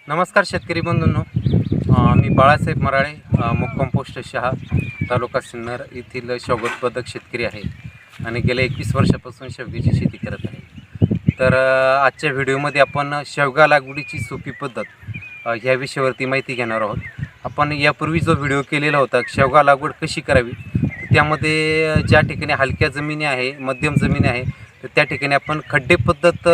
नमस्कार शेतकरी बंधूंनो, मी बाळासाहेब मराळे, मुक्काम पोस्ट शहा, तालुका सिन्नर येथील शेवगोत्पादक शेतकरी आहे आणि गेल्या 21 वर्षापासून शेवग्याची शेती करत आहे. तर आजच्या व्हिडिओमध्ये आपण शेवगा लागवडीची सोपी पद्धत ह्या विषयावरती माहिती घेणार आहोत. आपण यापूर्वी जो व्हिडिओ केलेला होता शेवगा लागवड कशी करावी, त्यामध्ये ज्या ठिकाणी हलक्या जमिनी आहे, मध्यम जमिनी आहे, तर त्या ठिकाणी आपण खड्डे पद्धत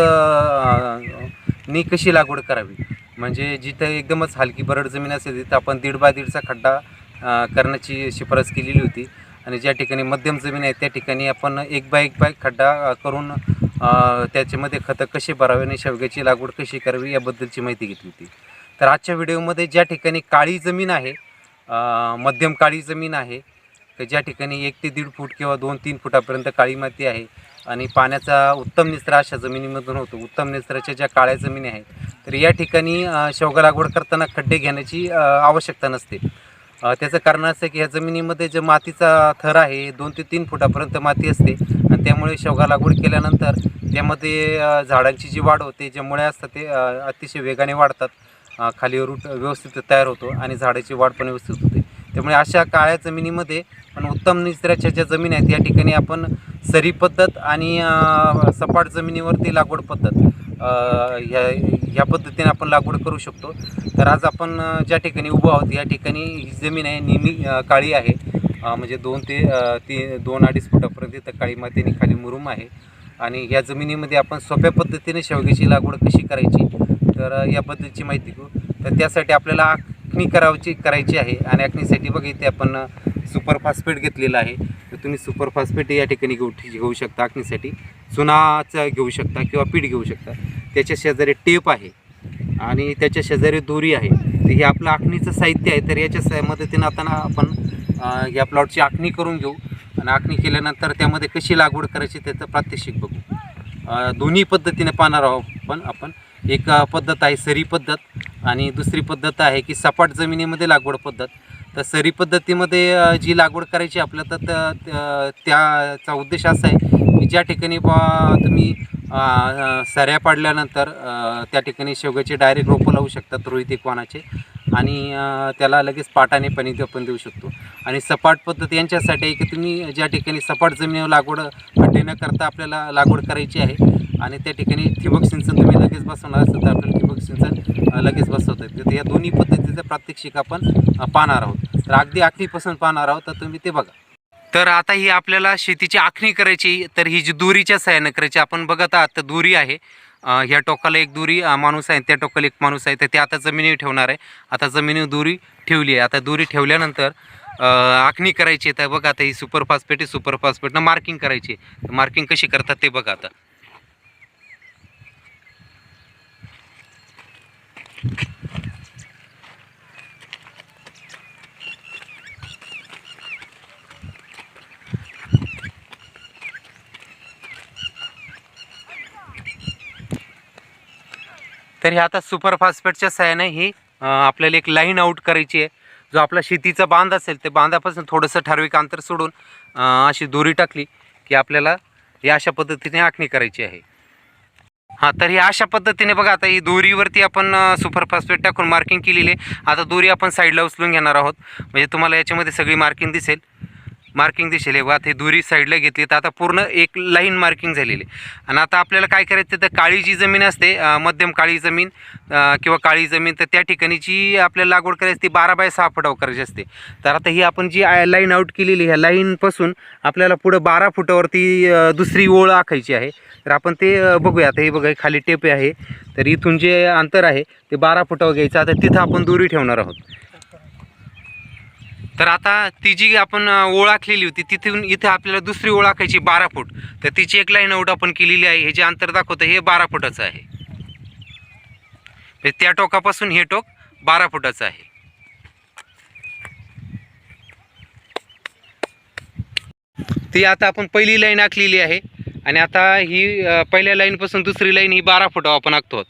नी कशी लागवड करावी, म्हणजे जिथं एकदमच हलकी बरड जमीन असेल तिथं आपण 1.5 बाय 1.5चा खड्डा करण्याची शिफारस केलेली होती. आणि ज्या ठिकाणी मध्यम जमीन आहे त्या ठिकाणी आपण 1 बाय 1 खड्डा करून त्याच्यामध्ये खतं कसे भरावे आणि शेवग्याची लागवड कशी करावी याबद्दलची माहिती घेतली होती. तर आजच्या व्हिडिओमध्ये ज्या ठिकाणी काळी जमीन आहे, मध्यम काळी जमीन आहे, तर ज्या ठिकाणी 1 ते 1.5 फूट किंवा 2-3 फुटापर्यंत काळी माती आहे आणि पाण्याचा उत्तम निचरा अशा जमिनीमधून होतो, उत्तम निचराच्या ज्या काळ्या जमिनी आहेत, तर या ठिकाणी शेवगा लागवड करताना खड्डे घेण्याची आवश्यकता नसते. त्याचं कारण असं की ह्या जमिनीमध्ये जे मातीचा थर आहे 2 ते 3 फुटापर्यंत माती असते आणि त्यामुळे शेवगा लागवड केल्यानंतर त्यामध्ये झाडांची जी वाढ होते, जे मुळे असतात ते अतिशय वेगाने वाढतात, खाली रूट व्यवस्थित तयार होतो आणि झाडाची वाढ पण व्यवस्थित होते. त्यामुळे अशा काळ्या जमिनीमध्ये पण उत्तम निचऱ्याच्या ज्या जमीन आहेत या ठिकाणी आपण सरी पद्धत आणि सपाट जमिनीवरती लागवड पद्धत ह्या पद्धतीने आपण लागवड करू शकतो. तर आज आपण ज्या ठिकाणी उभं आहोत या ठिकाणी ही जमीन आहे नेहमी काळी आहे, म्हणजे 2 ते 2-2.5 फुटापर्यंत इथं काळी माती आणि खाली मुरुम आहे. आणि या जमिनीमध्ये आपण सोप्या पद्धतीने शेवग्याची लागवड कशी करायची, तर याबद्दलची माहिती घेऊ. तर त्यासाठी आपल्याला आखणी करायची आहे आणि आखणीसाठी बघा इथे आपण सुपर फॉस्फेट घेतलेला आहे. तर तुम्ही सुपर फॉस्फेट या ठिकाणी घेऊ शकता. आखणीसाठी चुनाचा घेऊ शकता किंवा पीठ घेऊ शकता. त्याच्या शेजारी टेप आहे आणि त्याच्या शेजारी दोरी आहे. तर हे आपलं आखणीचं साहित्य आहे. तर याच्या मदतीनं आता आपण या प्लॉटची आखणी करून घेऊ आणि आखणी केल्यानंतर त्यामध्ये कशी लागवड करायची त्याचं प्रात्यक्षिक बघू. दोन्ही पद्धतीने पाहणार आहोत आपण. एक पद्धत आहे सरी पद्धत आणि दुसरी पद्धत आहे की सपाट जमिनीमध्ये लागवड पद्धत. तर सरी पद्धतीमध्ये जी लागवड करायची आपल्याला, तर त्याचा उद्देश असा आहे की ज्या ठिकाणी तुम्ही सऱ्या पाडल्यानंतर त्या ठिकाणी शेवग्याचे डायरेक्ट रोपं लावू शकतात रोहित एकवानाचे आणि त्याला लगेच पाटाने पाणी आपण देऊ शकतो. आणि सपाट पद्धत यांच्यासाठी आहे की तुम्ही ज्या ठिकाणी सपाट जमिनीवर लागवड खड्डे न करता आपल्याला लागवड करायची आहे आणि त्या ठिकाणी ठिबक सिंचन तुम्ही लगेच बसवणार असेल तर आपल्याला ठिबक सिंचन लगेच बसवता येते. तर या दोन्ही पद्धतीचं प्रात्यक्षिक आपण पाहणार आहोत. तर अगदी आखणीपासून पाहणार आहोत, तर तुम्ही ते बघा. तर आता ही आपल्याला शेतीची आखणी करायची, तर ही जी दोरीच्या सहाय्याने करायची. आपण बघत आहात तर दोरी आहे, ह्या टोकाला एक दोरी माणूस आहे, त्या टोकाला एक माणूस आहे. तर ते आता जमिनीवर ठेवणार आहे. आता जमिनीवर दोरी ठेवली आहे. आता दोरी ठेवल्यानंतर आखणी करायची. तर बघा आता ही सुपर फॉस्फेट आहे, सुपर फॉस्फेटनं मार्किंग करायची. मार्किंग कशी करतात ते बघा. आता तर हे आता सुपर फॉस्फेटच्या सहाय्याने ही आपल्याला एक लाईन आउट करायची आहे. जो आपला शेतीचा बांध असेल ते बांधापासून थोडंसं ठराविक अंतर सोडून अशी दोरी टाकली की आपल्याला ही अशा पद्धतीने आखणी करायची आहे. तर ही अशा पद्धतीने बघा. आता ही दोरीवरती आपण सुपर फॉस्फेट टाकून मार्किंग केलेली आहे. आता दोरी आपण साईडला उचलून घेणार आहोत, म्हणजे तुम्हाला याच्यामध्ये सगळी मार्किंग दिसेल. बघा ते दोरी साईडला घेतली. तर आता पूर्ण एक लाईन मार्किंग झालेली. आणि आता आपल्याला काय करायचं, तर काळी जी जमीन असते, मध्यम काळी जमीन किंवा काळी जमीन, तर त्या ठिकाणी जी आपल्याला लागवड करायची ती 12 बाय 6 फुटावर करायची असते. तर आता ही आपण जी लाईन आउट केलेली, ह्या लाईनपासून आपल्याला पुढं 12 फुटावरती दुसरी ओळ आखायची आहे. तर आपण ते बघूया. आता हे बघा खाली टेप आहे, तर इथून जे अंतर आहे ते 12 फुटावर घ्यायचं. आता तिथं आपण दोरी ठेवणार आहोत. तर आता ती जी आपण ओळ आखलेली होती तिथून इथे आपल्याला दुसरी ओळ आखायची 12 फूट. तर तिची एक लाईन आउट आपण केलेली आहे. हे जे अंतर दाखवतं हे 12 फुटाचं आहे. त्या टोकापासून हे टोक 12 फुटाचं आहे. ती आता आपण पहिली लाईन आखलेली आहे आणि आता ही पहिल्या लाईनपासून दुसरी लाईन ही 12 फुटावर आपण आखतो.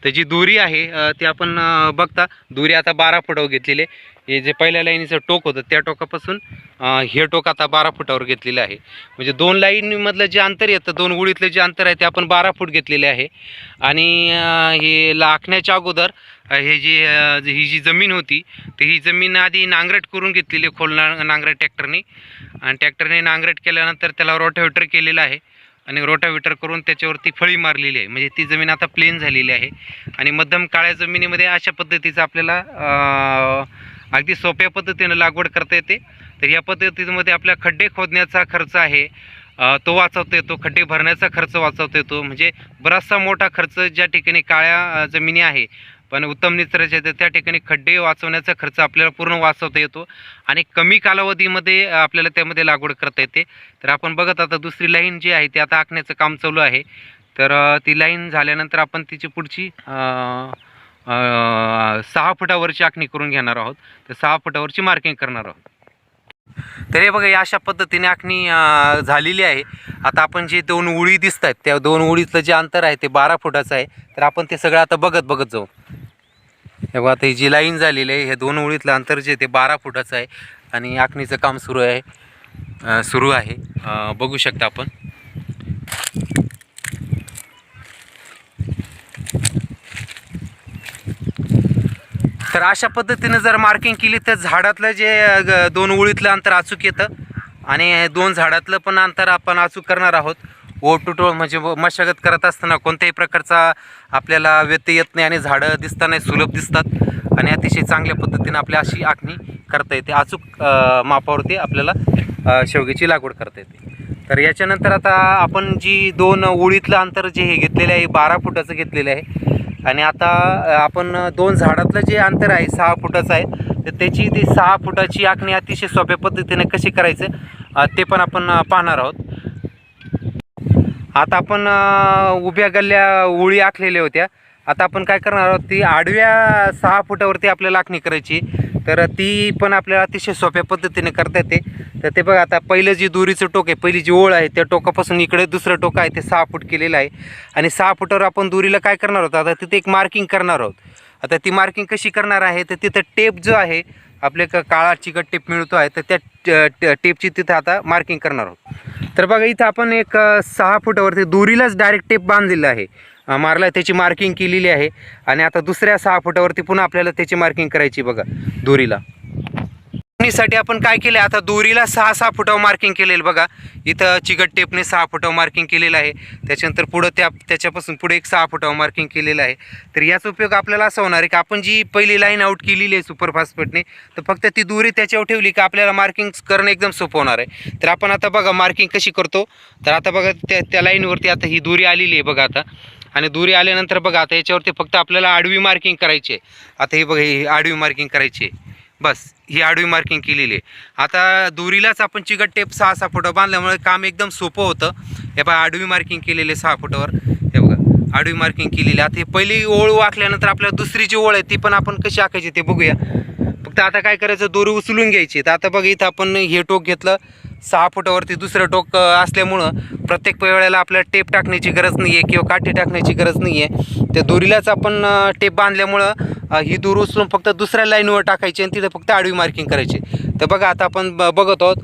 तर जी दोरी आहे ती आपण बघता दोरी आता 12 फुटावर घेतलेली आहे. हे जे पहिल्या लाईनीचं टोक होतं त्या टोकापासून हे टोक आता 12 फुटावर घेतलेलं आहे. म्हणजे 2 लाईनमधलं जे अंतर येतं, 2 ओळीतलं जे अंतर आहे ते आपण 12 फूट घेतलेले आहे. आणि हे आखण्याच्या अगोदर हे ही जी जमीन होती तर ही जमीन आधी नांगरट करून घेतलेली, खोल नांगरट ट्रॅक्टरने, आणि ट्रॅक्टरने नांगरट केल्यानंतर त्याला रोटावेटर केलेलं आहे आणि रोटावेटर करून त्याच्यावरती फळी मारलेली आहे. म्हणजे ती जमीन आता प्लेन झालेली आहे. आणि मध्यम काळ्या जमिनीमध्ये अशा पद्धतीचं आपल्याला अगदी सोप्या पद्धतीनं लागवड करता येते. तर या पद्धतीमध्ये आपल्या खड्डे खोदण्याचा खर्च आहे तो वाचवता येतो, खड्डे भरण्याचा खर्च वाचवता येतो. म्हणजे बराचसा मोठा खर्च ज्या ठिकाणी काळ्या जमिनी आहे पण उत्तम निचराच्या त्या ठिकाणी खड्डे वाचवण्याचा खर्च आपल्याला पूर्ण वाचवता येतो आणि कमी कालावधीमध्ये आपल्याला त्यामध्ये लागवड करता येते. तर आपण बघत आता दुसरी लाईन जी आहे ती आता आखण्याचं काम चालू आहे. तर ती लाईन झाल्यानंतर आपण तिची पुढची 6 फुटावरची आखणी करून घेणार आहोत. तर 6 फुटावरची मार्किंग करणार आहोत. तर हे बघा, या अशा पद्धतीने आखणी झालेली आहे. आता आपण जे 2 ओळी दिसत आहेत त्या 2 ओळीतलं जे अंतर आहे ते 12 फुटाचं आहे. तर आपण ते सगळं आता बघत जाऊ. हे बघा, आता ही जी लाईन झालेली आहे हे 2 ओळीतलं अंतर जे ते 12 फुटाचं आहे आणि आखणीचं काम सुरू आहे. बघू शकता आपण. तर अशा पद्धतीने जर मार्किंग केली तर झाडातलं जे 2 ओळीतलं अंतर अचूक येतं आणि 2 झाडातलं पण अंतर आपण अचूक करणार आहोत. ओटूटोळ म्हणजे मशागत करत असताना कोणत्याही प्रकारचा आपल्याला व्यत्यय येत नाही आणि झाडं दिसताना सुलभ दिसतात आणि अतिशय चांगल्या पद्धतीने आपल्या अशी आखणी करता येते. अचूक मापावरती आपल्याला शेवग्याची लागवड करता येते. तर याच्यानंतर आता आपण जी 2 ओळीतलं अंतर जे हे घेतलेलं आहे 12 फुटाचं घेतलेलं आहे आणि आता आपण 2 झाडातलं जे अंतर आहे 6 फुटाचं आहे. तर त्याची ती 6 फुटाची आखणी अतिशय सोप्या पद्धतीने कशी करायचं ते पण आपण पाहणार आहोत. आता आपण उभ्या गल्ल्या ओळी आखलेल्या होत्या. आता आपण काय करणार आहोत, ती आडव्या 6 फुटावरती आपल्याला आखणी करायची. तर ती पण आपल्याला अतिशय सोप्या पद्धतीने करता येते. तर ते बघा, आता पहिलं जी दोरीचं टोक आहे, पहिली जी ओळ आहे त्या टोकापासून इकडे दुसरं टोक आहे ते 6 फूट केलेलं आहे. आणि 6 फुटावर आपण दोरीला काय करणार आहोत, आता तिथे एक मार्किंग करणार आहोत. आता ती मार्किंग कशी करणार आहे, तर तिथं टेप जो आहे आपले काळा चिकट टेप मिळतो आहे तर त्या टेपची तिथं आता मार्किंग करणार आहोत. तर बघा, इथं आपण एक 6 फुटावरती दोरीलाच डायरेक्ट टेप बांधलेला आहे, मारला, त्याची मार्किंग केलेली आहे. आणि आता दुसऱ्या 6 फुटावरती पुन्हा आपल्याला त्याची मार्किंग करायची बघा दोरीला. साठी आपण काय केलं, आता दोरीला 6 फुटावर मार्किंग केलेलं बघा. इथं चिकट टेपने 6 फुटावर मार्किंग केलेलं आहे. त्याच्यानंतर पुढं त्याच्यापासून पुढे एक 6 फुटावर मार्किंग केलेलं आहे. तर याचा उपयोग आपल्याला असा होणार आहे की आपण जी पहिली लाईन आउट केलेली आहे सुपरफास्ट पटने, तर फक्त ती दोरी त्याच्यावर ठेवली की आपल्याला मार्किंग करणं एकदम सोपं होणार आहे. तर आपण आता बघा मार्किंग कशी करतो. तर आता बघा त्या लाईनवरती आता ही दोरी आलेली आहे बघा. आता आणि दोरी आल्यानंतर बघा आता याच्यावरती फक्त आपल्याला आडवी मार्किंग करायची आहे. आता हे बघा, ही आडवी मार्किंग करायची आहे, बस ही आडवी मार्किंग केलेली आहे. आता दोरीलाच आपण चिकट टेप 6 फुटावर बांधल्यामुळे काम एकदम सोपं होतं. हे बघा, आडवी मार्किंग केलेली आहे 6 फुटावर. हे बघा, आडवी मार्किंग केलेली. आता ही पहिली ओळ आखल्यानंतर आपल्याला दुसरी जी ओळ आहे ती पण आपण कशी आखायची ते बघूया. फक्त आता काय करायचं, दोरी उचलून घ्यायची. तर आता बघा, इथं आपण हे टोक घेतलं 6 फुटावरती दुसरं टोक असल्यामुळं प्रत्येक वेळेला आपल्याला टेप टाकण्याची गरज नाही आहे किंवा काठी टाकण्याची गरज नाही आहे. त्या दोरीलाच आपण टेप बांधल्यामुळं ही दोर उचलून फक्त दुसऱ्या लाईनवर टाकायची आणि तिथं फक्त आडवी मार्किंग करायची. तर बघा, आता आपण बघत आहोत.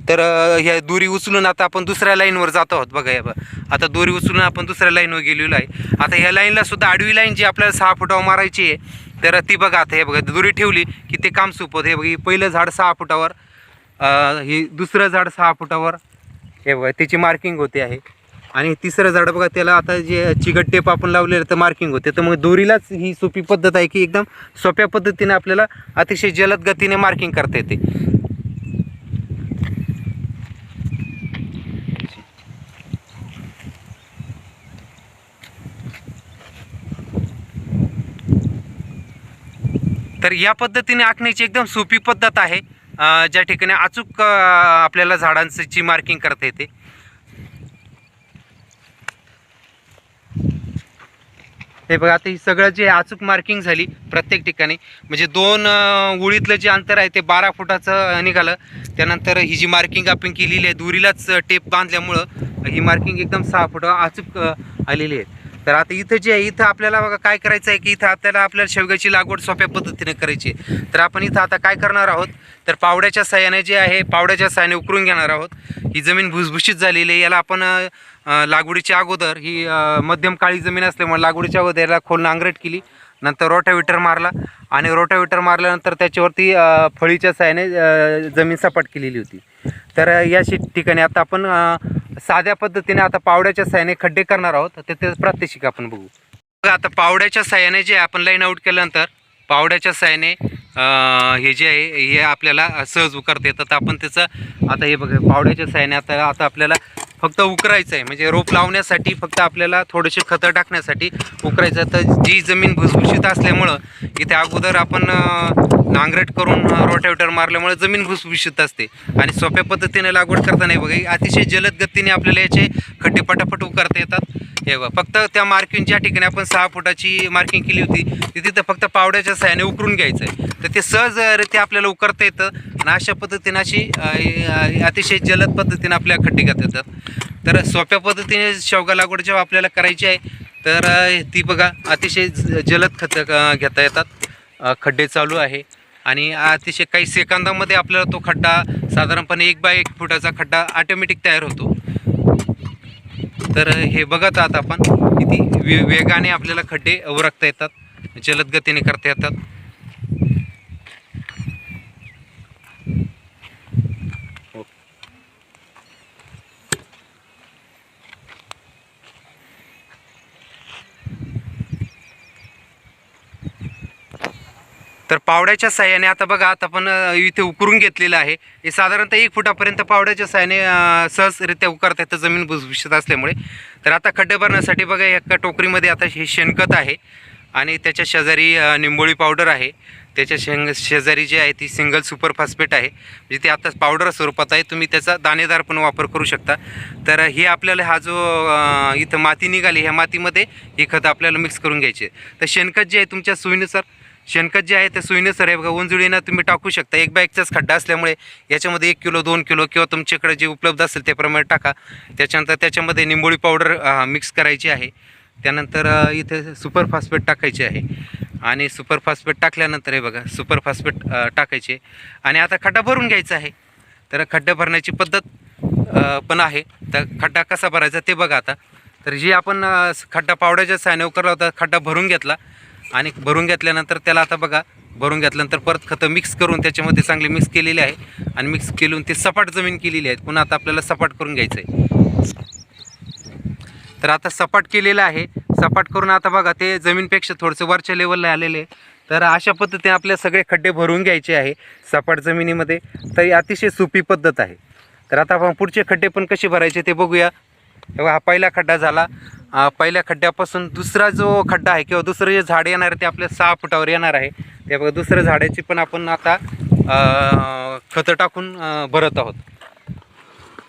तर ह्या दोरी उचलून आता आपण दुसऱ्या लाईनवर जात आहोत बघा. या आता दोरी उचलून आपण दुसऱ्या लाईनवर गेलेलो आहे. आता ह्या लाईनला सुद्धा आडवी लाईन जी आपल्याला 6 फुटावर मारायची आहे तर ती बघा. आता हे बघा, दोरी ठेवली की ते काम सोपं. हे बघा, पहिलं झाड 6 फुटावर, हे दुसरं झाड 6 फुटावर, हे बघा त्याची मार्किंग होते आहे. आणि तिसरं झाड बघा, त्याला आता जे चिकट टेप आपण लावलेलं तर मार्किंग होते. तर मग दोरीलाच ही सोपी पद्धत आहे की एकदम सोप्या पद्धतीने आपल्याला अतिशय जलद गतीने मार्किंग करता येते. तर या पद्धतीने आखण्याची एकदम सोपी पद्धत आहे ज्या ठिकाणी अचूक आपल्याला झाडांची मार्किंग करता येते. हे बघा, आता ही सगळं जे अचूक मार्किंग झाली प्रत्येक ठिकाणी. म्हणजे 2 ओळीतलं जे अंतर आहे ते 12 फुटाचं निघालं. त्यानंतर ही जी मार्किंग आपण केलेली आहे दोरीलाच टेप बांधल्यामुळं ही मार्किंग एकदम 6 फुटावर अचूक आलेली आहे. तर आता इथं जे आहे, इथं आपल्याला बघा काय करायचं आहे की इथं आपल्याला शेवग्याची लागवड सोप्या पद्धतीने करायची आहे. तर आपण इथं आता काय करणार आहोत, तर पावड्याच्या साह्याने जे आहे, पावड्याच्या साह्याने उकरून घेणार आहोत. ही जमीन भुसभुशीत झालेली आहे. याला आपण लागवडीच्या अगोदर ही मध्यम काळी जमीन असल्यामुळे लागवडीच्या अगोदर याला खोल नांगरट केली, नंतर रोटावेटर मारला आणि रोटावेटर मारल्यानंतर त्याच्यावरती फळीच्या साह्याने जमीन सपाट केलेली होती. तर या ठिकाणी आता आपण साध्या पद्धतीने आता पावड्याच्या साह्याने खड्डे करणार आहोत. तर ते प्रात्यक्षिक आपण बघू. बघा आता पावड्याच्या साह्याने जे आपण लाईन आउट केल्यानंतर पावड्याच्या साह्याने हे जे आहे हे आपल्याला सहज उकरता येतं. तर आपण त्याचं आता हे बघा पावड्याच्या साह्याने आता आपल्याला फक्त उकरायचं आहे, म्हणजे रोप लावण्यासाठी फक्त आपल्याला थोडेसे खतं टाकण्यासाठी उकरायचं. तर जी जमीन भुसभुशीत असल्यामुळं इथे अगोदर आपण नांगरट करून रोटावेटर मारल्यामुळे जमीन भुसभुशीत असते आणि सोप्या पद्धतीने लागवड करताना बघा अतिशय जलद गतीने आपल्याला याचे खड्डे पटापट उकरता येतात. हे बघा फक्त त्या मार्किंग ज्या ठिकाणी आपण 6 फुटाची मार्किंग केली होती तिथे फक्त पावड्याच्या साह्याने उकरून घ्यायचं आहे. तर ते सहजरित्या आपल्याला उकरता येतं आणि अशा पद्धतीने अतिशय जलद पद्धतीने आपल्या खड्डे घेता येतात. तर सोप्या पद्धतीने शेवगा लागवड जेव्हा आपल्याला करायची आहे तर ती बघा अतिशय जलद घेता येतात. खड्डे चालू आहे आणि अतिशय काही सेकंदामध्ये आपल्याला तो खड्डा साधारणपणे 1 बाय 1 फुटाचा खड्डा ऑटोमॅटिक तयार होतो. तर हे बघत आहात आपण किती वेगाने आपल्याला खड्डे उरकता येतात, जलद गतीने करता येतात. तर पावड्याच्या साह्याने आता बघा आता आपण इथे उकरून घेतलेलं आहे. हे साधारणतः 1 फुटापर्यंत पावड्याच्या साह्याने सहजरित्या उकरता येतं जमीन भुसभुशीत असल्यामुळे. तर आता खड्डे भरण्यासाठी बघा एका टोकरीमध्ये आता हे शेणखत आहे आणि त्याच्या शेजारी निंबोळी पावडर आहे. त्याच्या शेजारी जे आहे ती सिंगल सुपर फॉस्फेट आहे, म्हणजे ते आता पावडर स्वरूपात आहे. तुम्ही त्याचा दाणेदार पण वापर करू शकता. तर हे आपल्याला हा जो इथं माती निघाली ह्या मातीमध्ये हे खत आपल्याला मिक्स करून घ्यायचे. तर शेणखत जे आहे तुमच्या सोयीनुसार शेणखत जे आहे ते सोयीनुसार आहे बघा उंजळीनं तुम्ही टाकू शकता. 1 बाय 1चाच खड्डा असल्यामुळे याच्यामध्ये 1 किलो 2 किलो किंवा तुमच्याकडे जे उपलब्ध असेल त्याप्रमाणे टाका. त्याच्यानंतर त्याच्यामध्ये निंबोळी पावडर मिक्स करायची आहे. त्यानंतर इथे सुपर फॉस्फेट टाकायचे आहे आणि सुपर फॉस्फेट टाकल्यानंतर हे बघा सुपर फॉस्फेट टाकायचे आणि आता खड्डा भरून घ्यायचा आहे. तर खड्डा भरण्याची पद्धत पण आहे. तर खड्डा कसा भरायचा ते बघा आता. तर जी आपण खड्डा पावड्याच्या साह्याने उकरला होता खड्डा भरून घेतला आणि भरून घेतल्यानंतर त्याला आता बघा भरून घेतल्यानंतर परत खतं मिक्स करून त्याच्यामध्ये चांगले मिक्स केलेले आहे आणि मिक्स केलून ते सपाट जमीन केलेली आहे. पुन्हा आता आपल्याला सपाट करून घ्यायचं आहे. तर आता सपाट केलेलं आहे. सपाट करून आता बघा ते जमीनपेक्षा थोडंसं वरच्या लेवलला आलेले आहे. तर अशा पद्धतीने आपल्या सगळे खड्डे भरून घ्यायचे आहे सपाट जमिनीमध्ये. तर ही अतिशय सोपी पद्धत आहे. तर आता आपण पुढचे खड्डे पण कसे भरायचे ते बघूया. तेव्हा हा पहिला खड्डा झाला. पहिल्या खड्ड्यापासून दुसरा जो खड्डा आहे किंवा दुसरं जे झाड येणार आहे ते आपल्या 6 फुटावर येणार आहे. ते बघा दुसऱ्या झाडाची पण आपण आता खतं टाकून भरत आहोत.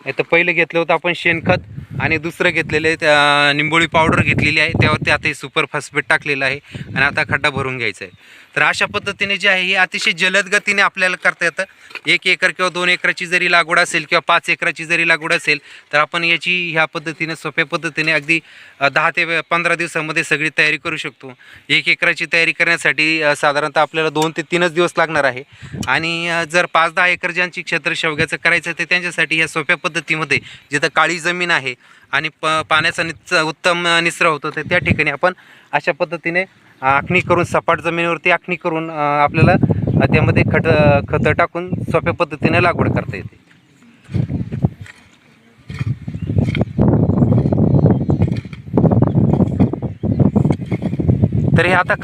तर पहिलं घेतलं होतं आपण शेणखत आणि दुसरं घेतलेलं आहे निंबोळी पावडर घेतलेली आहे. त्यावरती आता हे सुपर फॉस्फेट टाकलेलं आहे आणि आता खड्डा भरून घ्यायचा आहे. तर अशा पद्धतीने जे आहे हे अतिशय जलद गतीने आपल्याला करता येतं. 1 एकर किंवा 2 एकराची जरी लागवड असेल किंवा 5 एकराची जरी लागवड असेल तर आपण याची ह्या पद्धतीने सोप्या पद्धतीने अगदी 10 ते 15 दिवसामध्ये सगळी तयारी करू शकतो. 1 एकराची तयारी करण्यासाठी साधारणतः आपल्याला 2 ते 3च दिवस लागणार आहे आणि जर 5-10 एकर ज्यांची क्षेत्र शेवग्याचं करायचं ते त्यांच्यासाठी ह्या सोप्या पद्धतीमध्ये जिथं काळी जमीन आहे आणि पाण्याचा उत्तम निचरा होतो तर त्या ठिकाणी आपण अशा पद्धतीने आखणी करून सपाट जमिनीवरती आखणी करून आपल्याला त्यामध्ये खतं टाकून सोप्या पद्धतीने लागवड करता येते. तर हे आता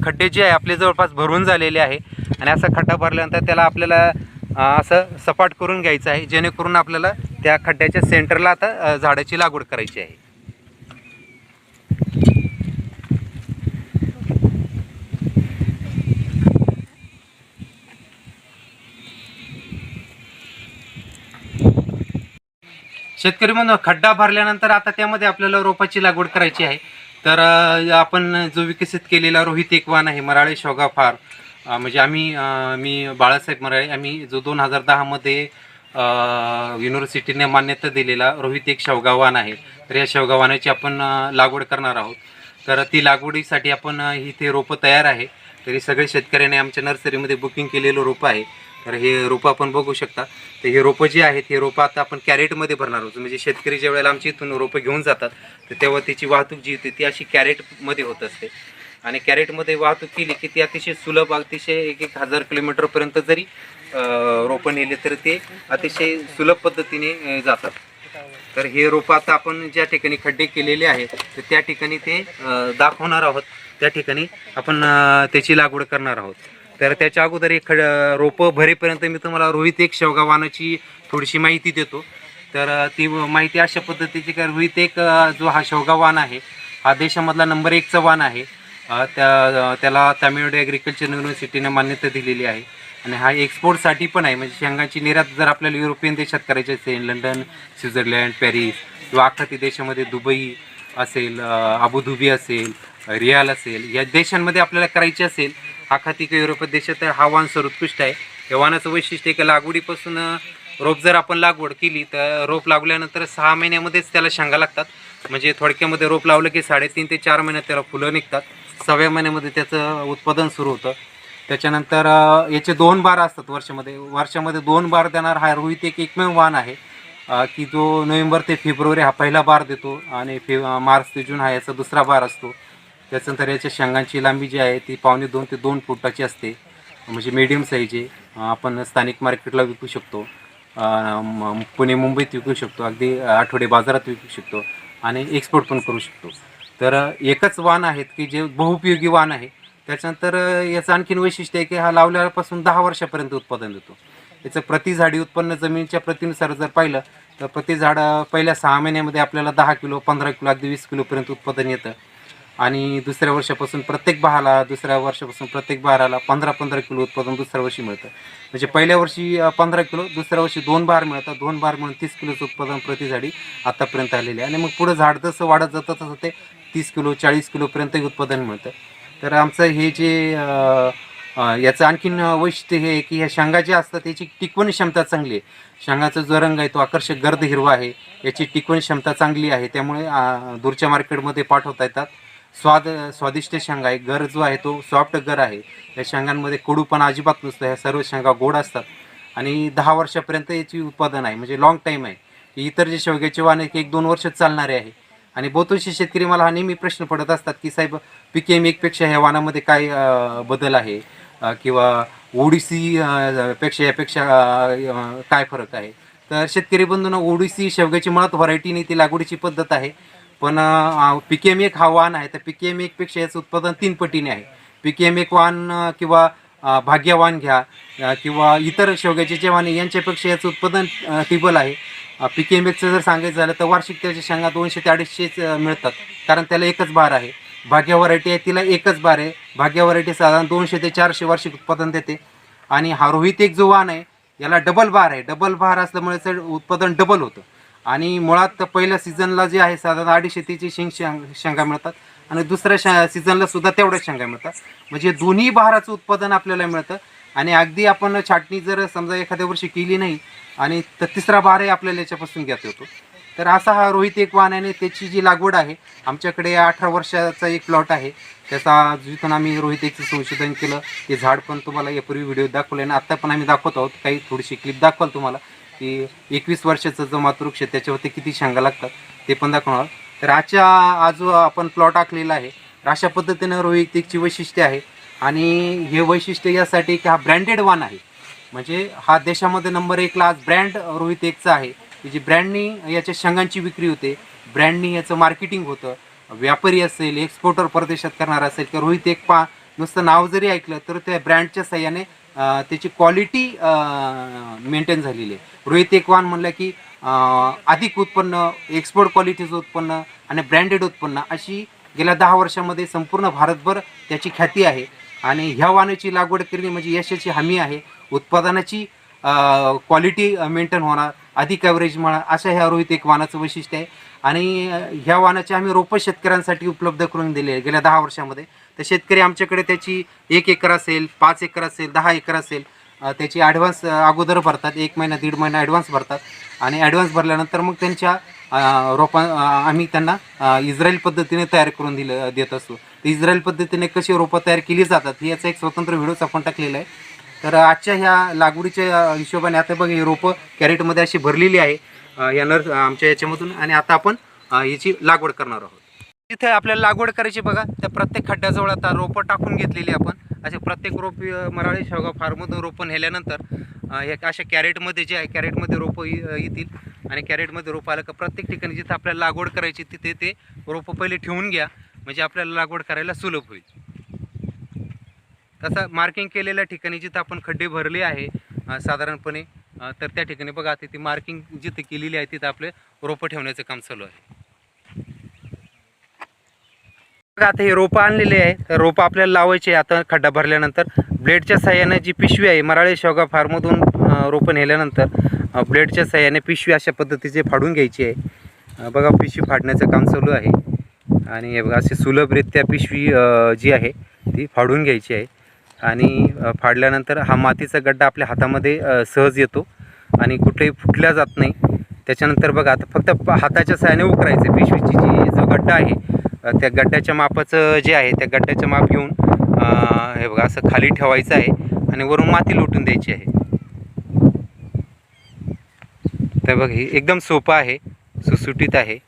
खड्डे जे आहे आपले जवळपास भरून झालेले आहे आणि असा खड्डा भरल्यानंतर त्याला आपल्याला असं सपाट करून घ्यायचं आहे जेणेकरून आपल्याला त्या खड्ड्याच्या सेंटरला आता झाडाची लागवड करायची आहे. शेतकरी म्हणून खड्डा भरल्यानंतर आता त्यामध्ये आपल्याला रोपाची लागवड करायची आहे. तर आपण जो विकसित केलेला रोहित एक वाण आहे मराळे शेवगा फार्म म्हणजे मी बाळासाहेब मराळे आम्ही जो 2010 मध्ये युनिव्हर्सिटीने मान्यता दिलेला रोहित एक शेवगा वाण आहे. तर या शेवगा वाणाची आपण लागवड करणार आहोत. तर ती लागवडीसाठी आपण इथे रोपं तयार आहे. तरी सगळे शेतकऱ्यांनी आमच्या नर्सरीमध्ये बुकिंग केलेलं रोपं आहे. तर हे रोपं आपण बघू शकता. तर हे रोपं जे आहेत हे रोपं आता आपण कॅरेटमध्ये भरणार आहोत. म्हणजे शेतकरी ज्या वेळेला आमच्या इथून रोपं घेऊन जातात तर तेव्हा त्याची वाहतूक जी होते ती अशी कॅरेटमध्ये होत असते. आणि कॅरेटमध्ये वाहतूक केली की ती अतिशय सुलभ, अतिशय 1,000 किलोमीटरपर्यंत जरी रोपं नेले तर ते अतिशय सुलभ पद्धतीने जातात. तर हे रोपं आता आपण ज्या ठिकाणी खड्डे केलेले आहेत तर त्या ठिकाणी ते दाखवणार आहोत. त्या ठिकाणी आपण त्याची लागवड करणार आहोत. तर त्याच्या अगोदर एक रोपं भरेपर्यंत मी तुम्हाला रोहित एक शेवगा वाणाची थोडीशी माहिती देतो. तर ती माहिती अशा पद्धतीची की रोहित एक जो हा शेवगा वाण आहे हा देशामधला नंबर 1चा वाण आहे. त्याला तामिळनाडू ॲग्रिकल्चर युनिव्हर्सिटीने मान्यता दिलेली आहे. आणि हा एक्सपोर्टसाठी पण आहे. म्हणजे शेंगांची निर्यात जर आपल्याला युरोपियन देशात करायची असेल, लंडन, स्वित्झर्लंड, पॅरिस किंवा आखाती देशामध्ये दुबई असेल, अबुधाबी असेल, रियाल असेल, या देशांमध्ये आपल्याला करायची असेल आखाती किंवा युरोपियन देशात हा वाण सर्वोत्कृष्ट आहे. या वाणाचं वैशिष्ट्य की लागवडीपासून रोप जर आपण लागवड केली तर रोप लागल्यानंतर 6 महिन्यामध्येच त्याला शेंगा लागतात. म्हणजे थोडक्यामध्ये रोप लावलं की 3.5 ते 4 महिन्यात त्याला फुलं निघतात. 6व्या महिन्यामध्ये त्याचं उत्पादन सुरू होतं. त्याच्यानंतर याचे 2 बार असतात वर्षामध्ये 2 बार देणार हा रोहित एक एकमेव वाण आहे की जो नोव्हेंबर ते फेब्रुवारी हा पहिला बार देतो आणि मार्च ते जून हा याचा दुसरा बार असतो. त्याच्यानंतर याच्या शेंगांची लांबी जी आहे ती 1.5 ते 2 फुटाची असते. म्हणजे मीडियम साईज आहे. आपण स्थानिक मार्केटला विकू शकतो, पुणे मुंबईत विकू शकतो, अगदी आठवडे बाजारात विकू शकतो आणि एक्सपोर्ट पण करू शकतो. तर एकच वाण आहेत की जे बहुउपयोगी वाण आहे. त्याच्यानंतर याचं आणखीन वैशिष्ट्य आहे की हा लावल्यापासून 10 वर्षापर्यंत उत्पादन देतो. याचं प्रति झाडी उत्पन्न जमिनीच्या प्रतीनुसार जर पाहिलं तर प्रति झाड पहिल्या 6 महिन्यामध्ये आपल्याला 10 किलो, 15 किलो, अगदी 20 किलोपर्यंत उत्पादन येतं. आणि दुसऱ्या वर्षापासून प्रत्येक बहाराला 15-15 किलो उत्पादन दुसऱ्या वर्षी मिळतं. म्हणजे पहिल्या वर्षी 15 किलो, दुसऱ्या वर्षी 2 बहार मिळतात. 2 बहार मिळून 30 किलोचं उत्पादन प्रति झाडी आतापर्यंत आलेले आहे. आणि मग पुढं झाड जसं वाढत जातं तसं ते 30 किलो, 40 किलोपर्यंतही उत्पादन मिळतं. तर आमचं हे जे याचं आणखीन वैशिष्ट्य हे की ह्या शेंगा ज्या असतात त्याची टिकवण क्षमता चांगली आहे. शेंगाचा जो रंग आहे तो आकर्षक गर्द हिरवा आहे. याची टिकवण क्षमता चांगली आहे. त्यामुळे दूरच्या मार्केटमध्ये पाठवता येतात. स्वादिष्ट शेंगा आहे. गर जो आहे तो सॉफ्ट गर आहे. या शेंगांमध्ये कडूपणा अजिबात नसतो. ह्या सर्व शेंगा गोड असतात आणि 10 वर्षापर्यंत याची उत्पादन आहे. म्हणजे लॉंग टाईम आहे. इतर जे शेवग्याचे वाण एक 1-2 वर्षच चालणारे आहे. आणि बहुतांशी शेतकरी मला हा नेहमी प्रश्न पडत असतात की साहेब PKM 1पेक्षा ह्या वाणामध्ये काय बदल आहे किंवा ODC पेक्षा यापेक्षा काय फरक आहे. तर शेतकरी बंधूंनो, ODC शेवग्याची मुळात व्हरायटी नाही, ती लागवडीची पद्धत आहे. पण PKM 1 हा वाण आहे. तर PKM 1पेक्षा याचं उत्पादन 3 पटीने आहे. PKM 1 वाण किंवा भाग्यवान घ्या किंवा इतर शेवग्याचे जे वाण यांच्यापेक्षा याचं उत्पादन टिबल आहे. PKM 1चं जर सांगायचं झालं तर वार्षिक त्याच्या शेंगा 200 ते 250 मिळतात. कारण त्याला एकच बार आहे. भाग्य व्हरायटी आहे तिला एकच बार आहे. भाग्य व्हरायटी साधारण 200 ते 400 वार्षिक उत्पादन देते. आणि हा रोहित एक जो वाण आहे याला डबल बार आहे. डबल बार असल्यामुळे त्याचं उत्पादन डबल होतं. आणि मुळात पहिल्या सीझनला जे आहे साधारण 250 शेंगा मिळतात आणि दुसऱ्या सीझनला सुद्धा तेवढ्याच शेंगा मिळतात. म्हणजे दोन्ही बहाराचं उत्पादन आपल्याला मिळतं. आणि अगदी आपण छाटणी जर समजा एखाद्या वर्षी केली नाही आणि तर तिसरा बहारही आपल्याला याच्यापासून घेता येतो. तर असा हा रोहित एक वाण आहे. त्याची जी लागवड आहे आमच्याकडे 18 वर्षाचा एक प्लॉट आहे. त्याचा जिथून आम्ही रोहित एकचं संशोधन केलं ते झाड पण तुम्हाला यापूर्वी व्हिडिओ दाखवले आणि आत्ता पण आम्ही दाखवत आहोत. काही थोडीशी क्लिप दाखवाल तुम्हाला की 21 वर्षाचा जो मातृवृक्ष त्याच्यावरती किती शेंगा लागतात ते पण दाखवणार. तर आज आपण प्लॉट आखलेला आहे. अशा पद्धतीनं रोहित एकची वैशिष्ट्य आहे. आणि हे वैशिष्ट्य यासाठी की हा ब्रँडेड वाण आहे. म्हणजे हा देशामध्ये नंबर 1ला आज ब्रँड रोहित एकचा आहे की जी ब्रँडनी याच्या शेंगांची विक्री होते, ब्रँडनी याचं मार्केटिंग होतं. व्यापारी असेल, एक्सपोर्टर परदेशात करणार असेल किंवा रोहित एक नुसतं नाव जरी ऐकलं तर त्या ब्रँडच्या साह्याने त्याची क्वालिटी मेंटेन झालेली आहे. रोहित एक वाण म्हणलं की अधिक उत्पन्न, एक्सपोर्ट क्वालिटीचं उत्पन्न आणि ब्रँडेड उत्पन्न अशी गेल्या 10 वर्षामध्ये संपूर्ण भारतभर त्याची ख्याती आहे. आणि ह्या वाणाची लागवड करणे म्हणजे यशाची हमी आहे. उत्पादनाची क्वालिटी मेंटेन होणार, अधिक ॲव्हरेज म्हणा, अशा ह्या रोहित एक वाणाचं वैशिष्ट्य आहे. आणि ह्या वाणाचे आम्ही रोपं शेतकऱ्यांसाठी उपलब्ध करून दिले गेल्या 10 वर्षामध्ये. तर शेतकरी आमच्याकडे त्याची 1 एकर असेल, 5 एकर असेल, 10 एकर असेल त्याची ॲडव्हान्स अगोदर भरतात, 1 महिना 1.5 महिना ॲडव्हान्स भरतात आणि ॲडव्हान्स भरल्यानंतर मग त्यांच्या आम्ही त्यांना इस्रायल पद्धतीने तयार करून देत असतो. तर इस्रायल पद्धतीने कशी रोपं तयार केली जातात ही याचा एक स्वतंत्र व्हिडिओच आपण टाकलेला आहे. तर आजच्या ह्या लागवडीच्या हिशोबाने आता बघ ही रोपं कॅरेटमध्ये अशी भरलेली आहे आमच्या याच्यामधून, आणि आता आपण याची लागवड करणार आहोत. तिथे आपल्याला लागवड करायची बघा, त्या प्रत्येक खड्ड्याजवळ आता रोपं टाकून घेतलेली आपण. असे प्रत्येक रोप मराळे शेवगा फार्ममधून रोपण नेल्यानंतर एक अशा कॅरेटमध्ये जे आहे कॅरेटमध्ये रोपं येतील आणि कॅरेटमध्ये रोपं आलं का प्रत्येक ठिकाणी जिथं आपल्याला लागवड करायची तिथे ते रोपं पहिले ठेवून घ्या, म्हणजे आपल्याला लागवड करायला सुलभ होईल. तसं मार्किंग केलेल्या ठिकाणी जिथं आपण खड्डे भरले आहे साधारणपणे, तर त्या ठिकाणी बघा आता ती मार्किंग जिथे केलेली आहे तिथं आपले रोपं ठेवण्याचं काम चालू आहे. बघा आता हे रोपं आणलेले आहे, तर रोपं आपल्याला लावायचे. आता खड्डा भरल्यानंतर ब्लेडच्या साह्याने जी पिशवी आहे मराळे शेवगा फार्ममधून रोपं नेल्यानंतर ब्लेडच्या साह्याने पिशवी अशा पद्धतीचे फाडून घ्यायची आहे. बघा पिशवी फाडण्याचं काम चालू आहे आणि हे बघा अशी सुलभरित्या पिशवी जी आहे ती फाडून घ्यायची आहे. आणि फाडल्यानंतर हा मातीचा गड्डा आपल्या हातामध्ये सहज येतो आणि कुठेही फुटला जात नाही. त्याच्यानंतर बघा आता फक्त हाताच्या साह्याने उकरायचं. पिशवीची जी जो गड्डा आहे त्या गड्ड्याच्या मापाचं जे आहे त्या गड्ड्याचं माप घेऊन हे बघा असं खाली ठेवायचं आहे आणि वरून माती लोटून द्यायची आहे. तर बघ हे एकदम सोपं आहे, सुटसुटीत आहे.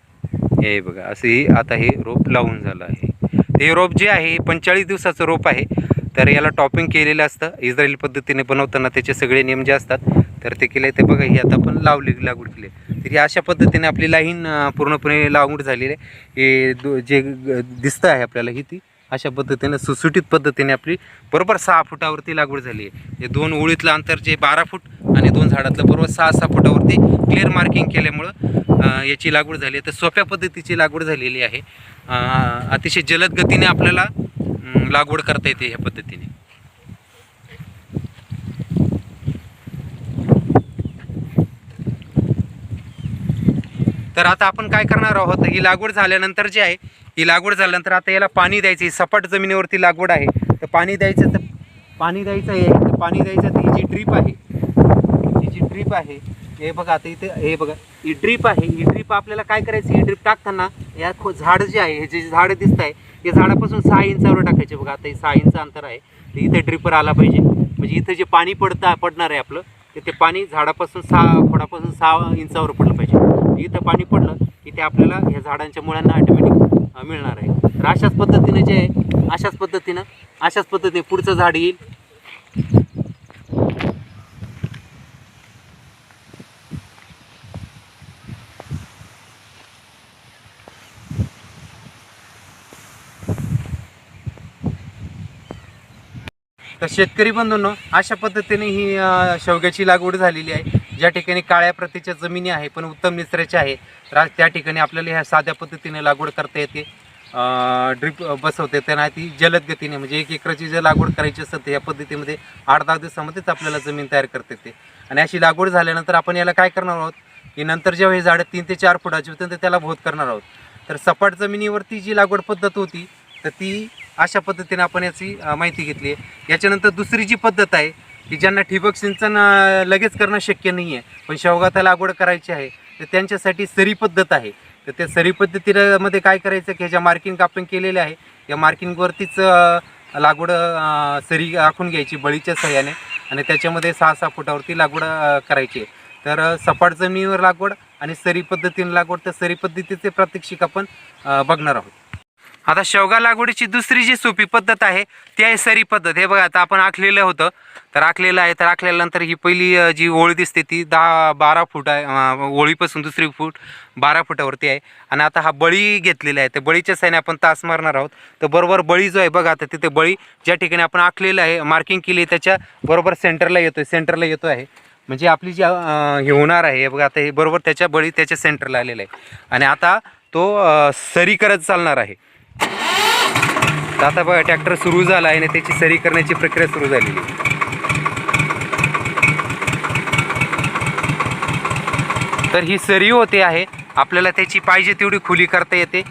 हे बघा असं आता हे रोप लावून झालं आहे. हे रोप जे आहे 45 दिवसाचं रोप आहे. तर याला टॉपिंग केलेलं असतं इस्रायली पद्धतीने बनवताना, त्याचे सगळे नियम जे असतात तर ते केले. ते बघा ही आता आपण लागवड केली. तर ही अशा पद्धतीने आपली लाईन पूर्णपणे लागवड झालेली आहे. हे जे दिसतं आहे आपल्याला ही ती अशा पद्धतीने सुटसुटीत पद्धतीने आपली बरोबर 6 फुटावरती लागवड झाली आहे. हे 2 ओळीतलं अंतर जे 12 फूट आणि 2 झाडातलं बरोबर 6-6 फुटावरती क्लिअर मार्किंग केल्यामुळं याची लागवड झाली आहे. तर सोप्या पद्धतीची लागवड झालेली आहे. अतिशय जलद गतीने आपल्याला लागवड करता येते ह्या पद्धतीने. तर आता आपण काय करणार आहोत, ही लागवड झाल्यानंतर जी आहे ही लागवड झाल्यानंतर आता याला पाणी द्यायचं. सपाट जमिनीवरती लागवड आहे तर पाणी द्यायचं आहे. तर पाणी द्यायचं तर ही जी ड्रीप आहे हे बघा आता इथे हे बघा ही ड्रीप आहे. ही ड्रीप आपल्याला काय करायची, ही ड्रीप टाकताना या झाड जे आहे हे जे झाड दिसत आहे या झाडापासून 6 इंचावर टाकायचे. बघा आता हे 6 इंच अंतर आहे. तर इथे ड्रिपर आला पाहिजे, म्हणजे इथं जे पाणी पडणार आहे आपलं ते पाणी झाडापासून 6 इंचावर पडलं पाहिजे. इथं पाणी पडलं की ते आपल्याला ह्या झाडांच्या मुळांना ऑटोमॅटिक मिळणार आहे. तर अशाच पद्धतीने जे आहे अशाच पद्धतीने पुढचं झाड येईल. तर शेतकरी बंधूंनो अशा पद्धतीने ही शेवग्याची लागवड झालेली आहे. ज्या ठिकाणी काळ्या प्रतीच्या जमिनी आहे पण उत्तम निचऱ्याच्या आहे तर त्या ठिकाणी आपल्याला ह्या साध्या पद्धतीने लागवड करता येते. ड्रिप बसवते त्यांना ती जलद गतीने, म्हणजे 1 एकराची जर लागवड करायची असेल तर या पद्धतीमध्ये 8-10 दिवसामध्येच आपल्याला जमीन तयार करता येते. आणि अशी लागवड झाल्यानंतर आपण याला काय करणार आहोत की नंतर जेव्हा हे झाडं 3 ते 4 फुटाची होते तर त्याला भोत करणार आहोत. तर सपाट जमिनीवरती जी लागवड पद्धत होती तर ती अशा पद्धतीने आपण याची माहिती घेतली आहे. याच्यानंतर दुसरी जी पद्धत आहे की ज्यांना ठिबक सिंचन लगेच करणं शक्य नाही आहे पण शेवगाचा लागवड करायची आहे तर त्यांच्यासाठी सरी पद्धत आहे. तर त्या सरी पद्धतीमध्ये काय करायचं की ह्याच्या मार्किंग आपण केलेले आहे या मार्किंगवरतीच लागवड सरी आखून घ्यायची बळीच्या सहाय्याने आणि त्याच्यामध्ये 6-6 फुटावरती लागवड करायची आहे. तर सपाट जमिनीवर लागवड आणि सरी पद्धतीने लागवड, तर सरी पद्धतीचे प्रात्यक्षिक आपण बघणार आहोत. आता शेवगा लागवडीची दुसरी जी सोपी पद्धत आहे ती आहे सरी पद्धत. हे बघा आता आपण आखलेलं होतं तर आखलेलं आहे. तर आखल्यानंतर ही पहिली जी ओळ दिसते ती 10-12 फूट आहे. ओळीपासून दुसरी फूट 12 फुटावरती आहे. आणि आता हा बळी घेतलेला आहे. तर बळीच्या साह्याने आपण तास मारणार आहोत. तर बरोबर बळी जो आहे बघा आता तिथे बळी ज्या ठिकाणी आपण आखलेलं आहे मार्किंग केली आहे त्याच्या बरोबर सेंटरला येतो आहे. म्हणजे आपली जी हे होणार आहे बघा आता हे बरोबर त्याच्या बळी त्याच्या सेंटरला आलेलं आहे. आणि आता तो सरी करत चालणार आहे. तर आता बघा ट्रॅक्टर सुरू झाला आहे आणि त्याची सरी करण्याची प्रक्रिया सुरू झालेली आहे. तर ही सरी होते आहे. आपल्याला त्याची पाहिजे तेवढी खोली करता येते.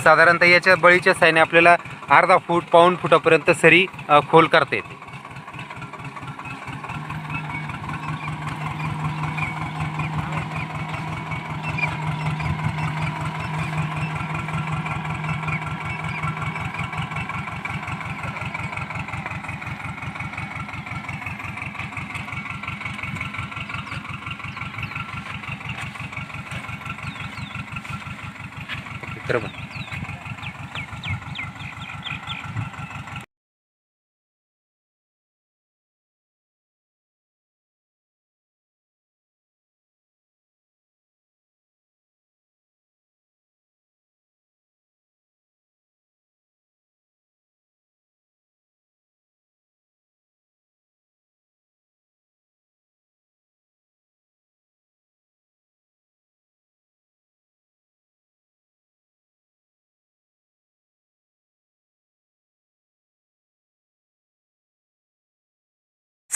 साधारणतः याच्या बळीच्या साह्याने आपल्याला अर्धा फूट 1.25 फुटापर्यंत सरी खोल करता येते.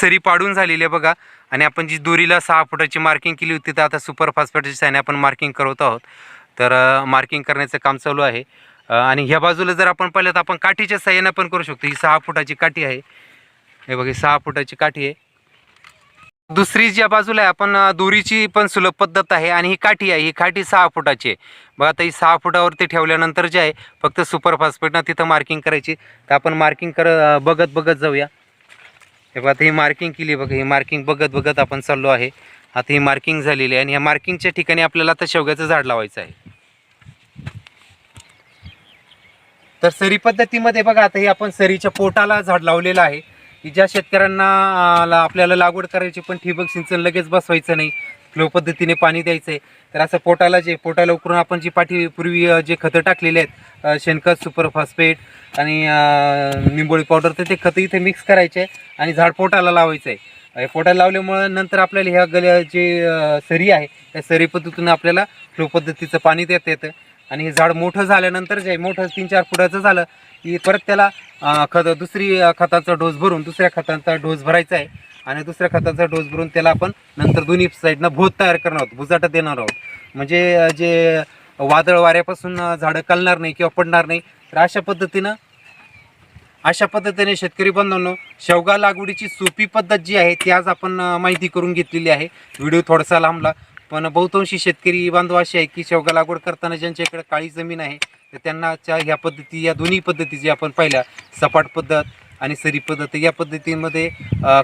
सरी पाडून झालेली आहे बघा. आणि आपण जी दोरीला 6 फुटाची मार्किंग केली होती तर आता सुपर फॉस्फेटच्या साहाय्याने आपण मार्किंग करत आहोत. तर मार्किंग करण्याचं काम चालू आहे. आणि ह्या बाजूला जर आपण पाहिलं तर आपण काठीच्या साहाय्याने पण करू शकतो. ही 6 फुटाची काठी आहे. हे बघा, 6 फुटाची काठी आहे. दुसरी ज्या बाजूला आहे आपण दोरीची पण सुलभ पद्धत आहे. आणि ही काठी आहे, ही काठी 6 फुटाची आहे बघा. आता ही 6 फुटावरती ठेवल्यानंतर जे आहे फक्त सुपर फॉस्फेटनं तिथं मार्किंग करायची. तर आपण मार्किंग बघत जाऊया. हे बघा, आता ही मार्किंग केली बघा. ही मार्किंग बघत आपण चाललो आहे. आता ही मार्किंग झालेली आहे आणि या मार्किंगच्या ठिकाणी आपल्याला आता शेवग्याचं झाड लावायचं आहे. तर सरी पद्धतीमध्ये बघा, आता हे आपण सरीच्या पोटाला झाड लावलेलं आहे. की ज्या शेतकऱ्यांना आपल्याला लागवड करायची पण ठिबक सिंचन लगेच बसवायचं नाही, फ्लो पद्धतीने पाणी द्यायचं आहे, तर असं पोटाला उकरून आपण जी पूर्वी जे खतं टाकलेले आहेत, शेणखत, सुपर फॉस्फेट आणि निंबोळी पावडर, तर ते खतं इथे मिक्स करायचे आणि झाड पोटाला लावायचं आहे. पोटाला लावल्यामुळे नंतर आपल्याला ह्या जे सरी आहे त्या सरी पद्धतीनं आपल्याला फ्लो पद्धतीचं पाणी देता येतं. आणि हे झाड मोठं झाल्यानंतर जे मोठं 3-4 फुटाचं झालं की परत त्याला दुसऱ्या खताचा डोस भरायचा आहे. आणि दुसऱ्या खताचा डोस भरून त्याला आपण नंतर दोन्ही साईडनं भोत तयार करणार आहोत, बुजाटा देणार आहोत. म्हणजे जे वादळ वाऱ्यापासून झाडं कलणार नाही किंवा पडणार नाही. तर अशा पद्धतीने शेतकरी बंधूंनो, शेवगा लागवडीची सोपी पद्धत जी आहे ती आज आपण माहिती करून घेतलेली आहे. व्हिडिओ थोडासा लांबला, पण बहुतांशी शेतकरी बांधव असे आहे की शेवगा लागवड करताना ज्यांच्याकडे काळी जमीन आहे तर त्यांना ह्या पद्धती, या दोन्ही पद्धती जे आपण पाहिल्या, सपाट पद्धत आणि सरी पद्धत, या पद्धतीमध्ये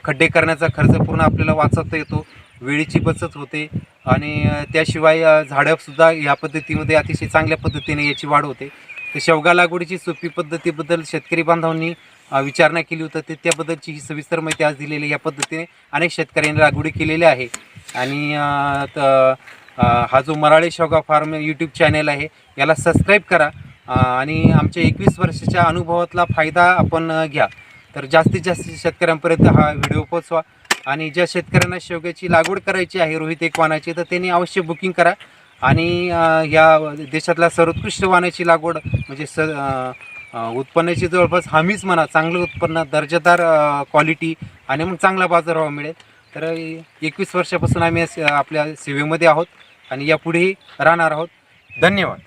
खड्डे करण्याचा खर्च पूर्ण आपल्याला वाचवता येतो, वेळेची बचत होते. आणि त्याशिवाय झाडंसुद्धा ह्या पद्धतीमध्ये अतिशय चांगल्या पद्धतीने याची वाढ होते. तर शेवगा लागवडीची सोपी पद्धतीबद्दल शेतकरी बांधवांनी विचारणा केली होती, तर त्याबद्दलची ही सविस्तर माहिती आज दिलेली. या पद्धतीने अनेक शेतकऱ्यांनी लागवडी केलेली आहे. आणि हा जो मराळे शेवगा फार्म यूट्यूब चॅनल आहे याला सबस्क्राईब करा आणि आमच्या 21 वर्षाच्या अनुभवातला फायदा आपण घ्या. तर जास्तीत जास्त शेतकऱ्यांपर्यंत हा व्हिडिओ पोचवा. आणि ज्या शेतकऱ्यांना शेवग्याची लागवड करायची आहे रोहित एक वाणाची, तर त्यांनी अवश्य बुकिंग करा. आणि या देशातल्या सर्वोत्कृष्ट वाणाची लागवड म्हणजे उत्पन्नाची जवळपास हमीच म्हणा, चांगलं उत्पन्न, दर्जेदार क्वालिटी आणि मग चांगला बाजारभाव मिळेल. तर 21 वर्षापासून आम्ही आपल्या सेवेमध्ये आहोत आणि यापुढेही राहणार आहोत. धन्यवाद.